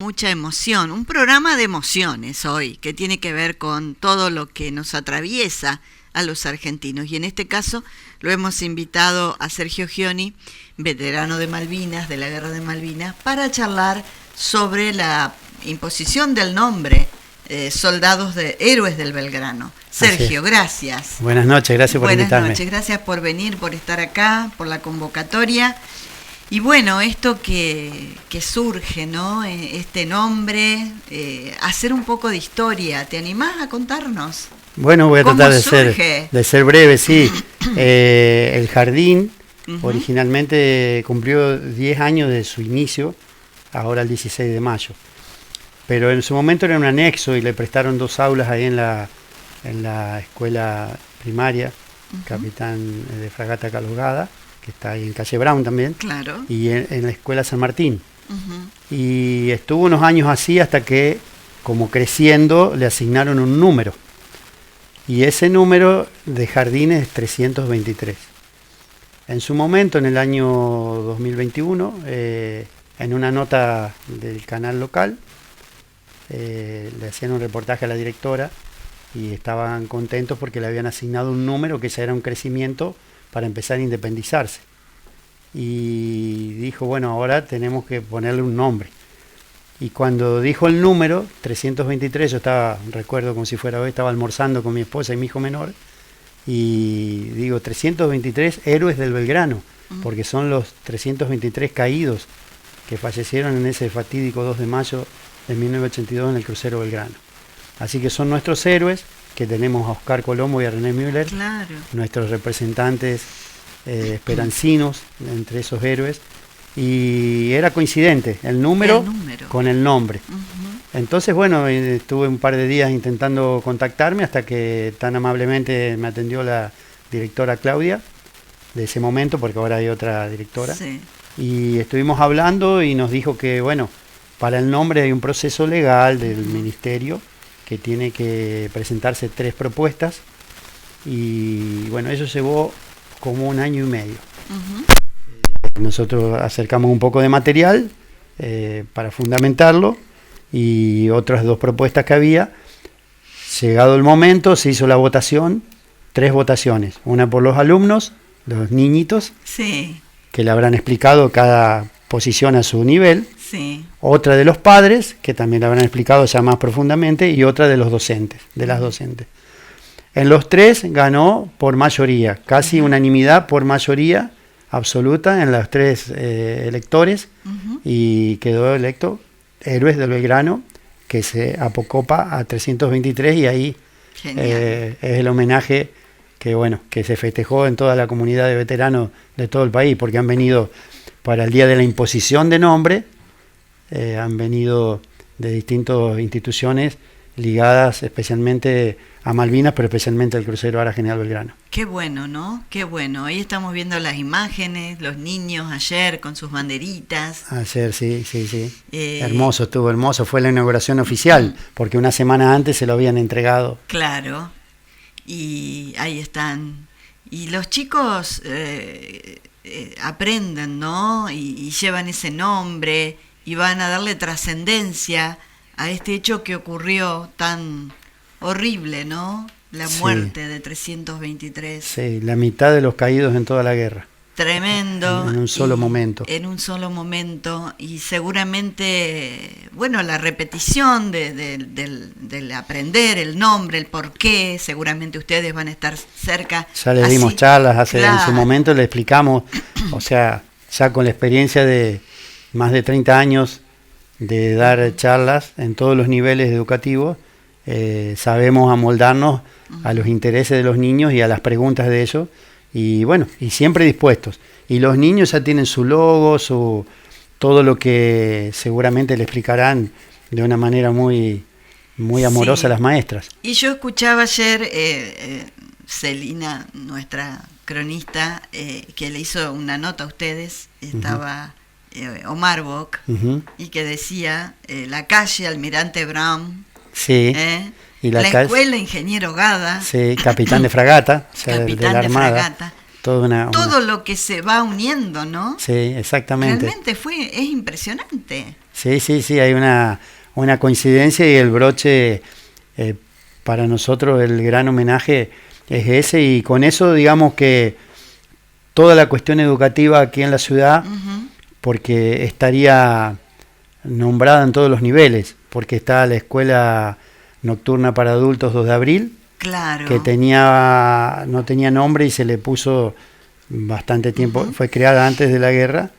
mucha emoción, un programa de emociones hoy, que tiene que ver con todo lo que nos atraviesa a los argentinos. Y en este caso lo hemos invitado a Sergio Gioni, veterano de Malvinas, de la Guerra de Malvinas, para charlar sobre la imposición del nombre Soldados de Héroes del Belgrano. Sergio, gracias. Buenas noches, gracias por invitarme. Buenas noches, gracias por venir, por estar acá, por la convocatoria. Y bueno, esto que surge, ¿no? Este nombre, hacer un poco de historia. ¿Te animás a contarnos? Bueno, voy a tratar de ser breve, sí. El jardín originalmente cumplió 10 años de su inicio, ahora el 16 de mayo. Pero en su momento era un anexo y le prestaron 2 aulas ahí en la escuela primaria, Capitán de Fragata Calogada, que está ahí en calle Brown también, claro. Y en la escuela San Martín. Y estuvo unos años así hasta que, como creciendo, le asignaron un número. Y ese número de jardines es 323. En su momento, en el año 2021, en una nota del canal local, le hacían un reportaje a la directora y estaban contentos porque le habían asignado un número que ya era un crecimiento para empezar a independizarse. Y dijo, bueno, ahora tenemos que ponerle un nombre. Y cuando dijo el número, 323, yo recuerdo como si fuera hoy, estaba almorzando con mi esposa y mi hijo menor, y digo, 323 héroes del Belgrano, porque son los 323 caídos que fallecieron en ese fatídico 2 de mayo de 1982 en el crucero Belgrano. Así que son nuestros héroes, que tenemos a Oscar Colombo y a René Müller, claro. Nuestros representantes esperancinos entre esos héroes, y era coincidente el número con el nombre. Entonces, bueno, estuve un par de días intentando contactarme hasta que tan amablemente me atendió la directora Claudia de ese momento, porque ahora hay otra directora, sí. Y estuvimos hablando y nos dijo que, bueno, para el nombre hay un proceso legal del ministerio que tiene que presentarse 3 propuestas, y bueno, eso llevó como 1 año y medio. Nosotros acercamos un poco de material para fundamentarlo y otras 2 propuestas que había. Llegado el momento, se hizo la votación, 3 votaciones, una por los alumnos, los niñitos, sí, que le habrán explicado cada posición a su nivel, sí. Otra de los padres, que también le habrán explicado ya más profundamente, y otra de los docentes, de las docentes. En los 3 ganó por mayoría, casi unanimidad por mayoría absoluta en los 3 electores, y quedó electo Héroes del Belgrano, que se apocopa a 323, y ahí es el homenaje que se festejó en toda la comunidad de veteranos de todo el país, porque han venido para el día de la imposición de nombre, han venido de distintas instituciones ligadas especialmente a Malvinas, pero especialmente al crucero Ara General Belgrano. Qué bueno, ¿no? Qué bueno. Ahí estamos viendo las imágenes, los niños ayer con sus banderitas. Ayer, sí. Hermoso, fue la inauguración oficial, porque una semana antes se lo habían entregado. Claro, y ahí están. Y los chicos aprenden, ¿no? Y llevan ese nombre y van a darle trascendencia a este hecho que ocurrió tan horrible, ¿no? La muerte de 323. Sí, la mitad de los caídos en toda la guerra. Tremendo. En un solo momento. En un solo momento. Y seguramente, bueno, la repetición del aprender el nombre, el porqué, seguramente ustedes van a estar cerca. Ya le dimos charlas en su momento, le explicamos, o sea, ya con la experiencia de más de 30 años de dar charlas en todos los niveles educativos, sabemos amoldarnos a los intereses de los niños y a las preguntas de ellos, y bueno, y siempre dispuestos. Y los niños ya tienen su logo, todo lo que seguramente le explicarán de una manera muy amorosa a las maestras. Y yo escuchaba ayer Celina, nuestra cronista, que le hizo una nota a ustedes, estaba Omar Bock, y que decía la calle Almirante Brown, sí, y la escuela Ingeniero Gada, sí, capitán de fragata, o sea, capitán de la Armada, fragata, todo lo que se va uniendo, ¿no? Sí, exactamente. Realmente es impresionante. Sí, hay una coincidencia y el broche, para nosotros el gran homenaje es ese, y con eso digamos que toda la cuestión educativa aquí en la ciudad, porque estaría nombrada en todos los niveles, porque está la escuela nocturna para adultos 2 de abril, claro, que no tenía nombre y se le puso bastante tiempo, fue creada antes de la guerra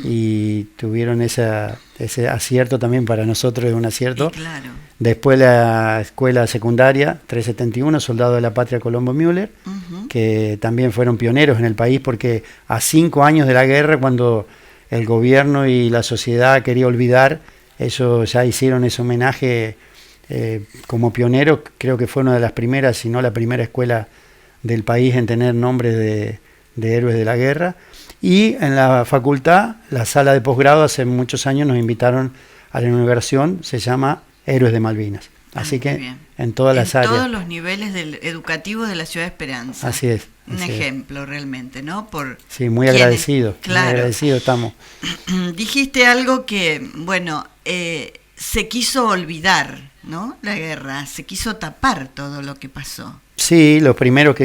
y tuvieron ese acierto también, para nosotros es un acierto. Claro. Después la escuela secundaria 371, Soldado de la Patria Colombo Müller, que también fueron pioneros en el país, porque a 5 años de la guerra, cuando el gobierno y la sociedad quería olvidar, ellos ya hicieron ese homenaje como pioneros. Creo que fue una de las primeras, si no la primera escuela del país en tener nombres de héroes de la guerra. Y en la facultad, la sala de posgrado, hace muchos años nos invitaron a la inauguración, se llama Héroes de Malvinas. Así que bien, en todas las áreas. En todos los niveles educativos de la Ciudad de Esperanza. Así es. Un ejemplo realmente, ¿no? Sí, muy agradecido. Claro. Muy agradecido estamos. Dijiste algo que, bueno, se quiso olvidar, ¿no? La guerra, se quiso tapar todo lo que pasó. Sí, los primeros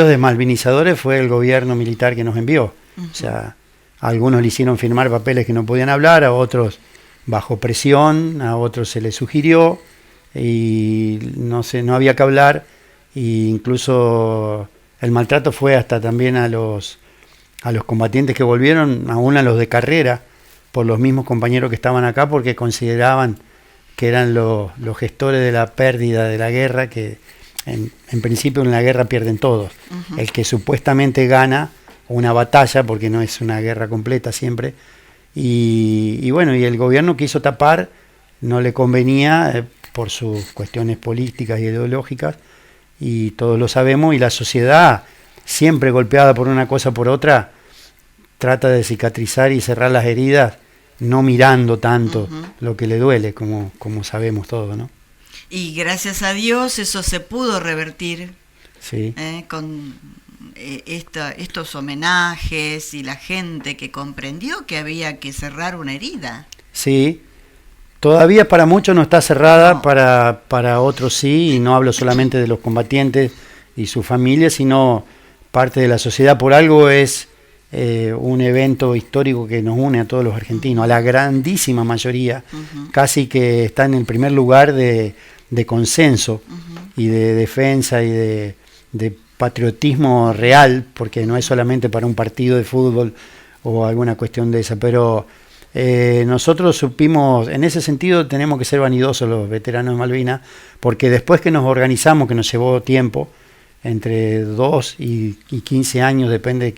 desmalvinizadores fue el gobierno militar que nos envió. O sea, a algunos le hicieron firmar papeles que no podían hablar, a otros bajo presión, a otros se les sugirió y no había que hablar, e incluso el maltrato fue hasta también a los combatientes que volvieron, aún a los de carrera, por los mismos compañeros que estaban acá, porque consideraban que eran los gestores de la pérdida de la guerra, que en principio en la guerra pierden todos. El que supuestamente gana una batalla, porque no es una guerra completa siempre, y bueno, y el gobierno quiso tapar, no le convenía por sus cuestiones políticas y ideológicas, y todos lo sabemos, y la sociedad, siempre golpeada por una cosa o por otra, trata de cicatrizar y cerrar las heridas, no mirando tanto lo que le duele, como sabemos todos, ¿no? Y gracias a Dios eso se pudo revertir, sí, con estos homenajes y la gente que comprendió que había que cerrar una herida. Sí, todavía para muchos no está cerrada, no. Para otros sí, y no hablo solamente de los combatientes y sus familias, sino parte de la sociedad. Por algo es un evento histórico que nos une a todos los argentinos, a la grandísima mayoría, casi que está en el primer lugar de consenso y de defensa y de patriotismo real, porque no es solamente para un partido de fútbol o alguna cuestión de esa, pero nosotros supimos, en ese sentido tenemos que ser vanidosos los veteranos de Malvinas, porque después que nos organizamos, que nos llevó tiempo, entre 2 y 15 años, depende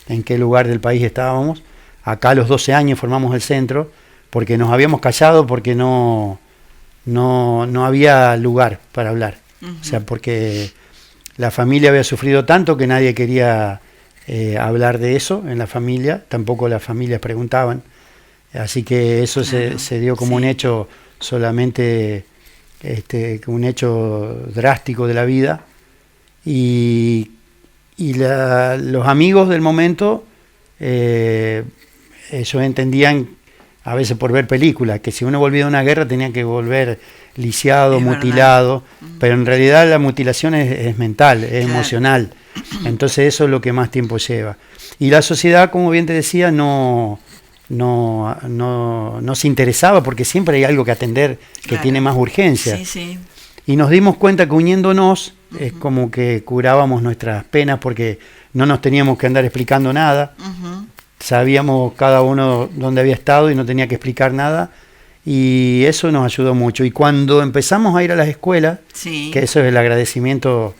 en qué lugar del país estábamos, acá a los 12 años formamos el centro, porque nos habíamos callado, porque no había lugar para hablar, o sea, porque la familia había sufrido tanto que nadie quería hablar de eso en la familia, tampoco las familias preguntaban, así que eso claro, se dio como un hecho solamente, un hecho drástico de la vida, y los amigos del momento, ellos entendían, a veces por ver películas, que si uno volvía de una guerra tenía que volver lisiado, mutilado, pero en realidad la mutilación es mental, es claro, emocional, entonces eso es lo que más tiempo lleva. Y la sociedad, como bien te decía, no se interesaba, porque siempre hay algo que atender que claro, tiene más urgencia. Sí, sí. Y nos dimos cuenta que uniéndonos es como que curábamos nuestras penas, porque no nos teníamos que andar explicando nada, sabíamos cada uno dónde había estado y no tenía que explicar nada, y eso nos ayudó mucho. Y cuando empezamos a ir a las escuelas, sí, que eso es el agradecimiento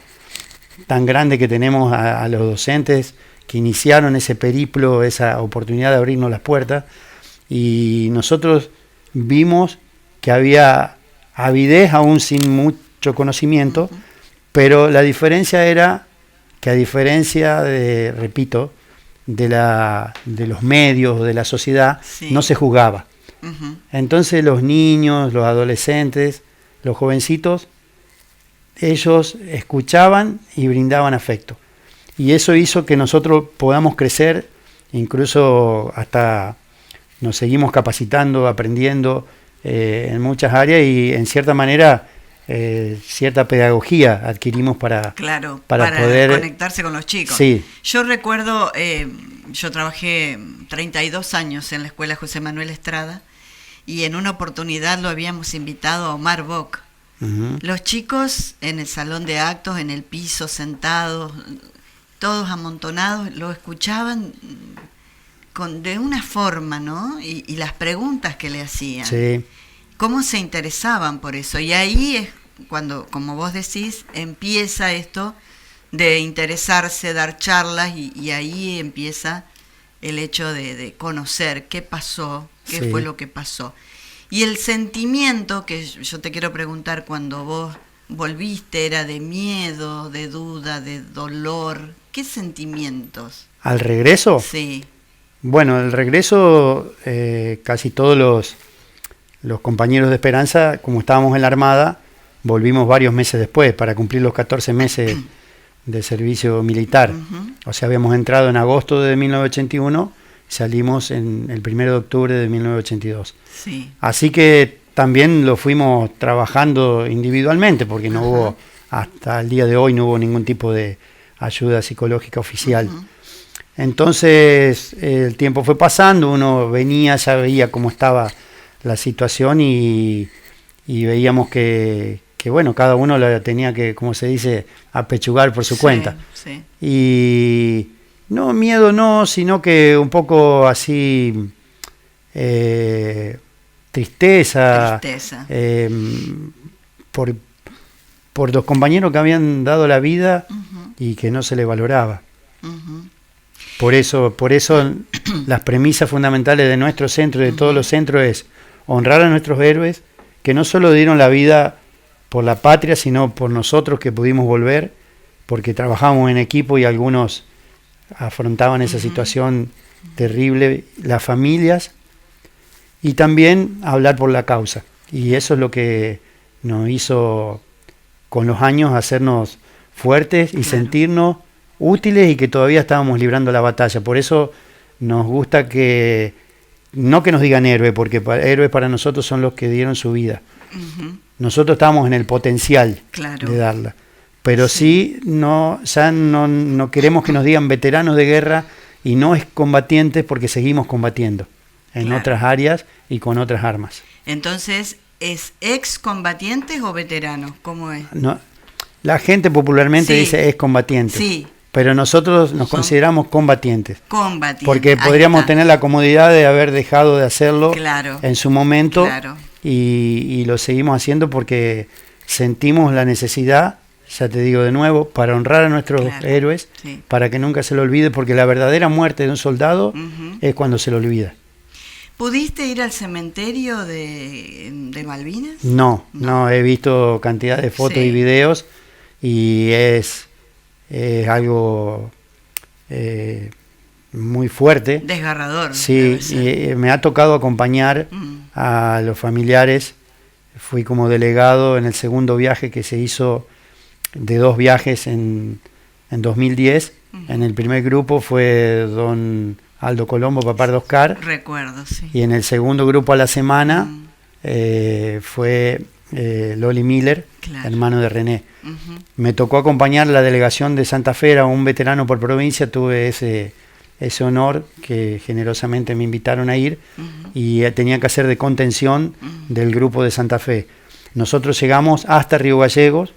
tan grande que tenemos a los docentes que iniciaron ese periplo, esa oportunidad de abrirnos las puertas, y nosotros vimos que había avidez aún sin mucho conocimiento, pero la diferencia era que, a diferencia de, repito, de los medios, de la sociedad, sí, no se juzgaba. Entonces los niños, los adolescentes, los jovencitos, ellos escuchaban y brindaban afecto. Y eso hizo que nosotros podamos crecer, incluso hasta nos seguimos capacitando, aprendiendo en muchas áreas y en cierta manera cierta pedagogía adquirimos para poder conectarse con los chicos. Sí. Yo recuerdo, yo trabajé 32 años en la Escuela José Manuel Estrada y en una oportunidad lo habíamos invitado a Omar Bock. Uh-huh. Los chicos en el salón de actos, en el piso, sentados, todos amontonados, lo escuchaban de una forma, ¿no? Y las preguntas que le hacían. Sí. Cómo se interesaban por eso. Y ahí es cuando, como vos decís, empieza esto de interesarse, dar charlas, y ahí empieza el hecho de conocer qué pasó, qué Sí. fue lo que pasó. Y el sentimiento que yo te quiero preguntar, cuando vos volviste, ¿era de miedo, de duda, de dolor? ¿Qué sentimientos? ¿Al regreso? Sí. Bueno, el regreso, casi todos los compañeros de Esperanza, como estábamos en la Armada, volvimos varios meses después para cumplir los 14 meses de servicio militar. Uh-huh. O sea, habíamos entrado en agosto de 1981, salimos en el 1 de octubre de 1982. Sí. Así que también lo fuimos trabajando individualmente, porque no Ajá. hubo, hasta el día de hoy no hubo ningún tipo de ayuda psicológica oficial. Uh-huh. Entonces el tiempo fue pasando, uno venía, ya veía cómo estaba la situación y veíamos que bueno, cada uno la tenía que, como se dice, apechugar por su cuenta. Sí. Y no, miedo no, sino que un poco así tristeza. Por los compañeros que habían dado la vida Uh-huh. y que no se les valoraba. Uh-huh. Por eso las premisas fundamentales de nuestro centro y de todos los centros es honrar a nuestros héroes que no solo dieron la vida por la patria, sino por nosotros que pudimos volver, porque trabajamos en equipo y algunos afrontaban esa situación terrible, las familias, y también hablar por la causa. Y eso es lo que nos hizo con los años hacernos fuertes y sentirnos útiles y que todavía estábamos librando la batalla. Por eso nos gusta que no que nos digan héroe, porque héroes para nosotros son los que dieron su vida. Uh-huh. Nosotros estamos en el potencial de darla, pero sí no queremos que nos digan veteranos de guerra y no excombatientes, porque seguimos combatiendo en otras áreas y con otras armas. Entonces, ¿es excombatientes o veteranos? ¿Cómo es? No, la gente popularmente dice excombatientes. Sí. Pero nosotros nos consideramos combatientes. Combatientes. Porque podríamos tener la comodidad de haber dejado de hacerlo en su momento y lo seguimos haciendo porque sentimos la necesidad, ya te digo de nuevo, para honrar a nuestros héroes, para que nunca se lo olvide, porque la verdadera muerte de un soldado es cuando se lo olvida. ¿Pudiste ir al cementerio de Malvinas? No, he visto cantidad de fotos y videos y es algo muy fuerte. Desgarrador. Sí, y me ha tocado acompañar a los familiares. Fui como delegado en el segundo viaje que se hizo, de 2 viajes en 2010. En el primer grupo fue don Aldo Colombo, papá de Oscar. Recuerdo, sí. Y en el segundo grupo a la semana fue Loli Miller, hermano de René. Me tocó acompañar la delegación de Santa Fe, era un veterano por provincia, tuve ese honor que generosamente me invitaron a ir y tenía que hacer de contención del grupo de Santa Fe. Nosotros llegamos hasta Río Gallegos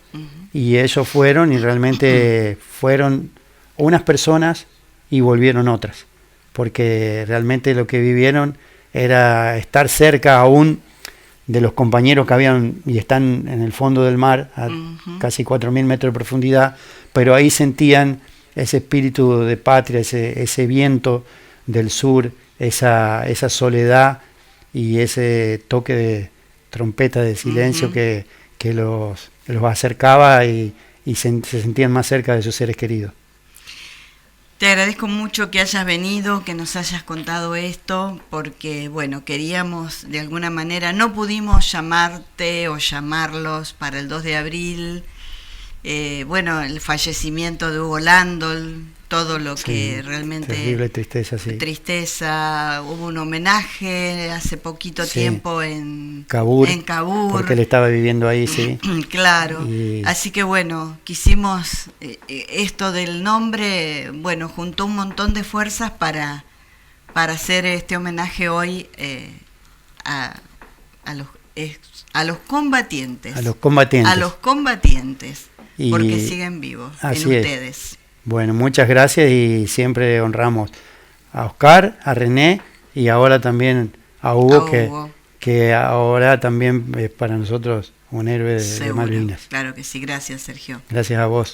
y ellos fueron y realmente fueron unas personas y volvieron otras, porque realmente lo que vivieron era estar cerca aún de los compañeros que habían y están en el fondo del mar a casi 4.000 metros de profundidad, pero ahí sentían ese espíritu de patria, ese viento del sur, esa soledad y ese toque de trompeta de silencio que los acercaba y se sentían más cerca de sus seres queridos. Te agradezco mucho que hayas venido, que nos hayas contado esto, porque, bueno, queríamos, de alguna manera, no pudimos llamarte o llamarlos para el 2 de abril, bueno, el fallecimiento de Hugo Landol, todo lo que realmente... Terrible tristeza, sí. Tristeza, hubo un homenaje hace poquito tiempo en Cabur, porque él estaba viviendo ahí, sí. Claro, así que bueno, quisimos esto del nombre, bueno, juntó un montón de fuerzas para hacer este homenaje hoy a los combatientes. A los combatientes. A los combatientes, porque siguen vivos en ustedes. Bueno, muchas gracias y siempre honramos a Oscar, a René y ahora también a Hugo, que ahora también es para nosotros un héroe de Malvinas. Claro que sí, gracias Sergio. Gracias a vos.